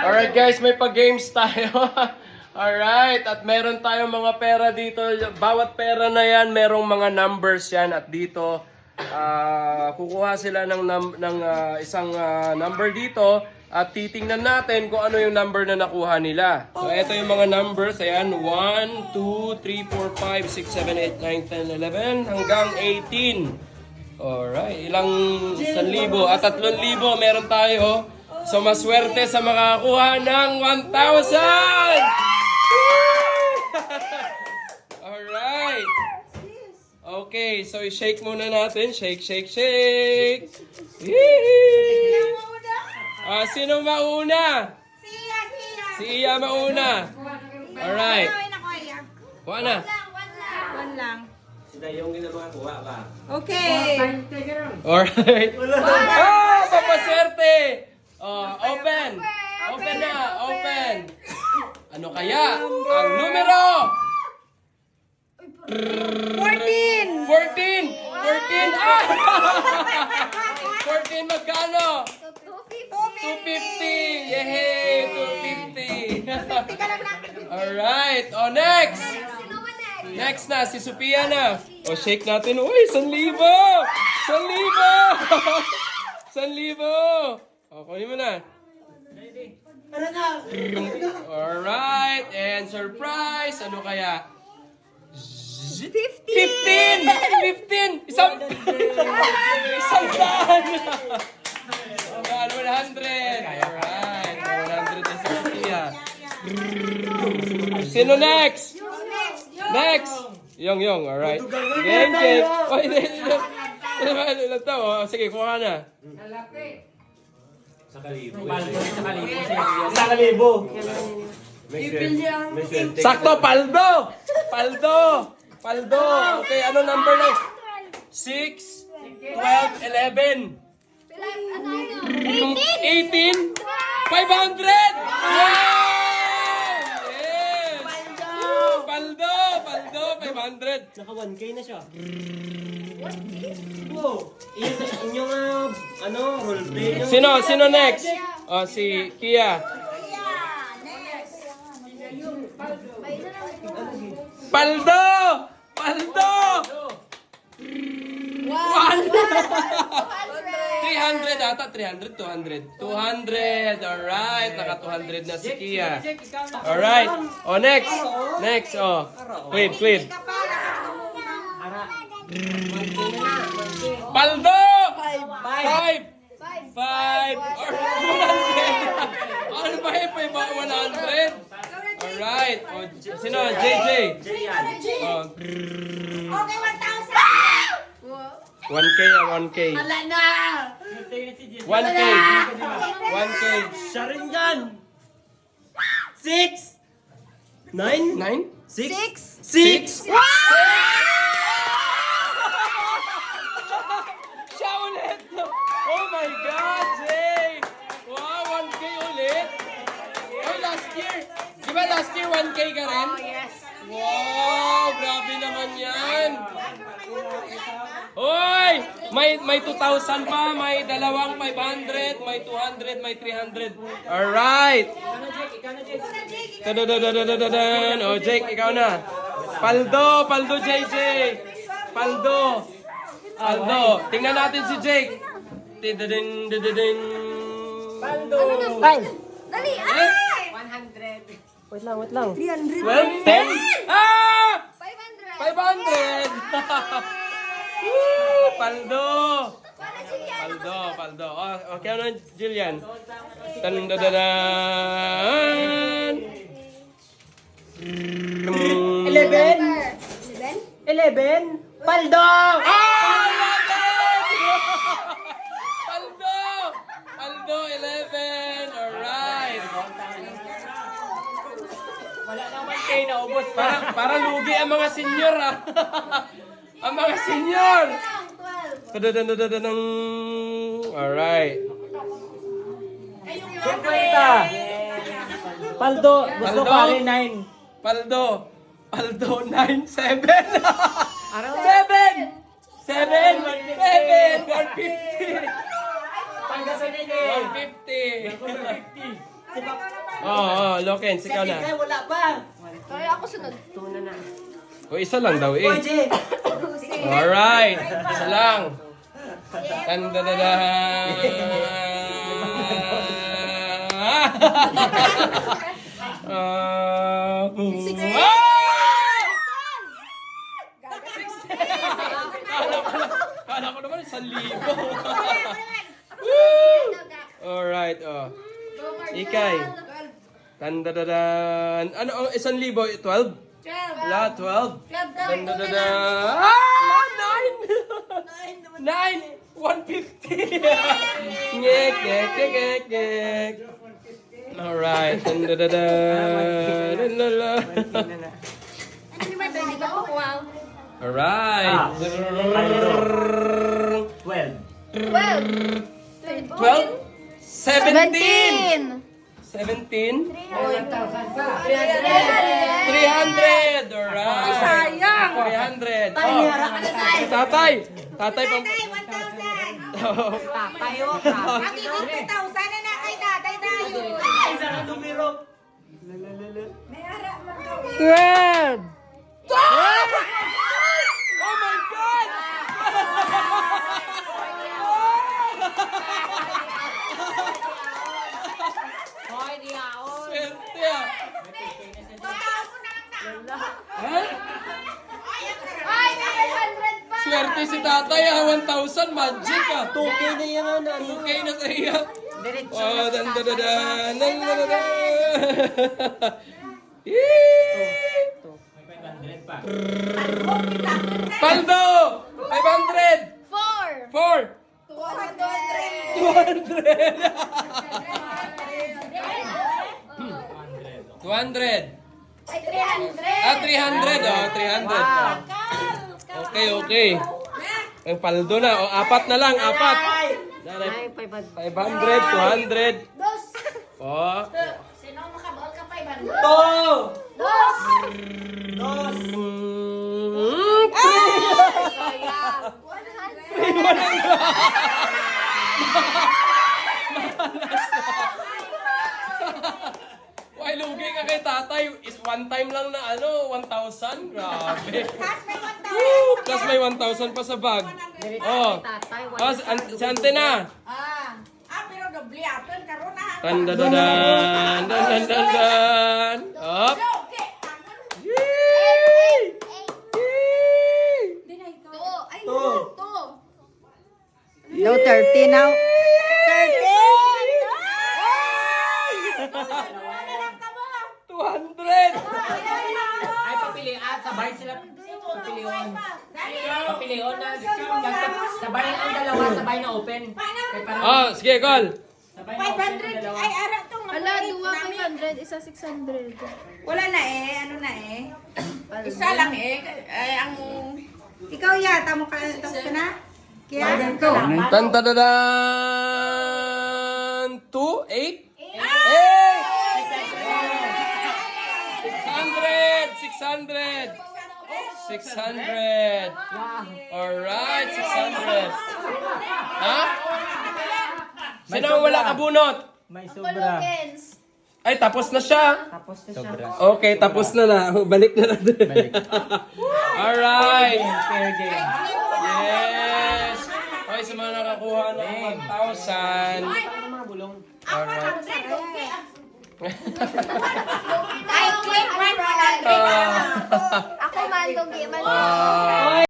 Alright guys, may pag-games tayo. Alright, at meron tayong mga pera dito. Bawat pera na yan, merong mga numbers yan. At dito, kukuha sila ng isang number dito. At titingnan natin kung ano yung number na nakuha nila. So, ito yung mga numbers. Ayan, 1, 2, 3, 4, 5, 6, 7, 8, 9, 10, 11, hanggang 18. Alright, ilang 1,000 at 3,000 meron tayo. So, maswerte sa makakakuha ng 1,000! Alright. Okay, so i-shake muna natin. Shake, shake, shake. Yee! Sino mauna? Si Iya mauna. Alright. Kuha na. One lang. Yung ginagawa kuha ba? Okay. Alright. Papaswerte! Open! Open na! Open! Ano kaya ang numero? 14! 14! 14! 14 magkano? 250! Yehey! 250! Alright! Next! Next na, si Sophia na. Shake natin. Uy, 1,000! 1,000! 1,000! Kunin mo na. Alright, and surprise! Ano kaya? 15! 15! Isang daan! 100! Alright, 100 na si Sophia. Sino next? Next! Yung, alright. Game, game. Sige, kuha na. Sa kalibo. Sakto, paldo! Paldo! Okay, ano number na? 6, 12, 11. 18? 500! Yes! Paldo! 500! Naka 1K na siya. Wow! Inyong roleplay nyo. Sino next? Si Kia. Paldo! 300 ata, 300, 200. 200, alright. Naka 200 na si Kia. Alright. Next. Clean. Paldo! 5! 100! Ano ba yun? 100? Alright. Sino? JJ? Okay, 1,000! 1K. Wala na! 1K. Siya rin dyan. 6 9 9? 6 Siya ulit! Oh my God, Jay! Wow, 1K ulit! Oh, last year! Di ba last year 1K ka rin? Oh, yes. Wow, grabe naman yan! Hoy! May 2,000 pa, may dalawang 500, may 200, may 300. Alright! Tadadadadadadan. Jake, ikaw na. Paldo, JJ. Paldo. Tingnan natin si Jake. Tidadin. Paldo. Dali! 100. Wait lang. 300. 12, 10? 500. 500! Woo! Paldo! Okay, ano, Jillian? Tandadadan! 11 Paldo! Paldo, 11! Alright! Wala na 1K na ubos. Para lugi ang mga senior, Ang mga senior! Tadadadadadang! Alright. Paldo, gusto Paldo? pare 9. Paldo, 9, 7! 7! 150! Panggasolina eh. 150! 150. Lokens, ikaw na. Ay, wala pa. Kaya ako sunod. O, isa lang daw eh. Oje. Alright, isa lang. Tandadadan. Kala ko naman 1,000. Alright, oh. Ikay. Tandadadan. Ano, 1,000? 12? Wala, 12. Tandadadan. 9! 150! Ngek, ngek, ngek, ngek, ngek. Alright. Tandadadan. Hindi ka kukuha. Alright. 12. 12? 17! 17? 300! Alright! Sayang! 300! Oh, tatay! Tatay pang... Tayo ka. Ang ibig 2,000 na kay tatay tayo. Isa na numero. 12! Oh my God! Hoy, di ako. Swerte ah! Ha? Ay, 900 pa. Swerte si tatay ah! 1,000! Magic ah! 2K na yan. 2K na sa iya! Diretso Oh, na dan sa dan dan tatay. dan dan dan dan. Yee! 500 pa. Paldo! 500! 4! 200! Ay, 300. Ah, 300! Oh, 300. Okay, okay. Ang paldo na. Oh, apat na lang, apat. Ay, 500. 500, 200. Dos. Oh. Sino makabaon ka 500? To! Dos. Sayang. 100. Why lugi ka kay tatay? Is one time lang na ano, 1,000? Grabe. Woo! Plus may 1,000 pa sa bag. Oh. Tatay, Oh, si Ante na. pero doble aton karon na. Tandadadan, dan dan dan dan. Up. Yee! Yee! To! No, 30 now. 200! Ay, papilian. Sabay sila. Papilion. Papilion na. Sabay ang dalawa. Sabay na open. Kay parang- Oh, sige, call. Sabay na open yung dalawa. ara tong. Ala, 2,500, isa 600. Wala na ano na Isa lang ay ang ikaw yata mo tapos ka na? Kaya Tandadadan. 2, 8? 600! 600! Alright, 600. Ha? Sino ang wala kabunot? May sobra. Lokens. Ay, tapos na siya. Tapos na siya. Okay, tapos na na. Balik na natin. Alright. Fair game. Yes. Okay, sa mga nakakuha ng 1,000. Alright. Ay, click 100. Ah. Ako man, lugi man. Ah.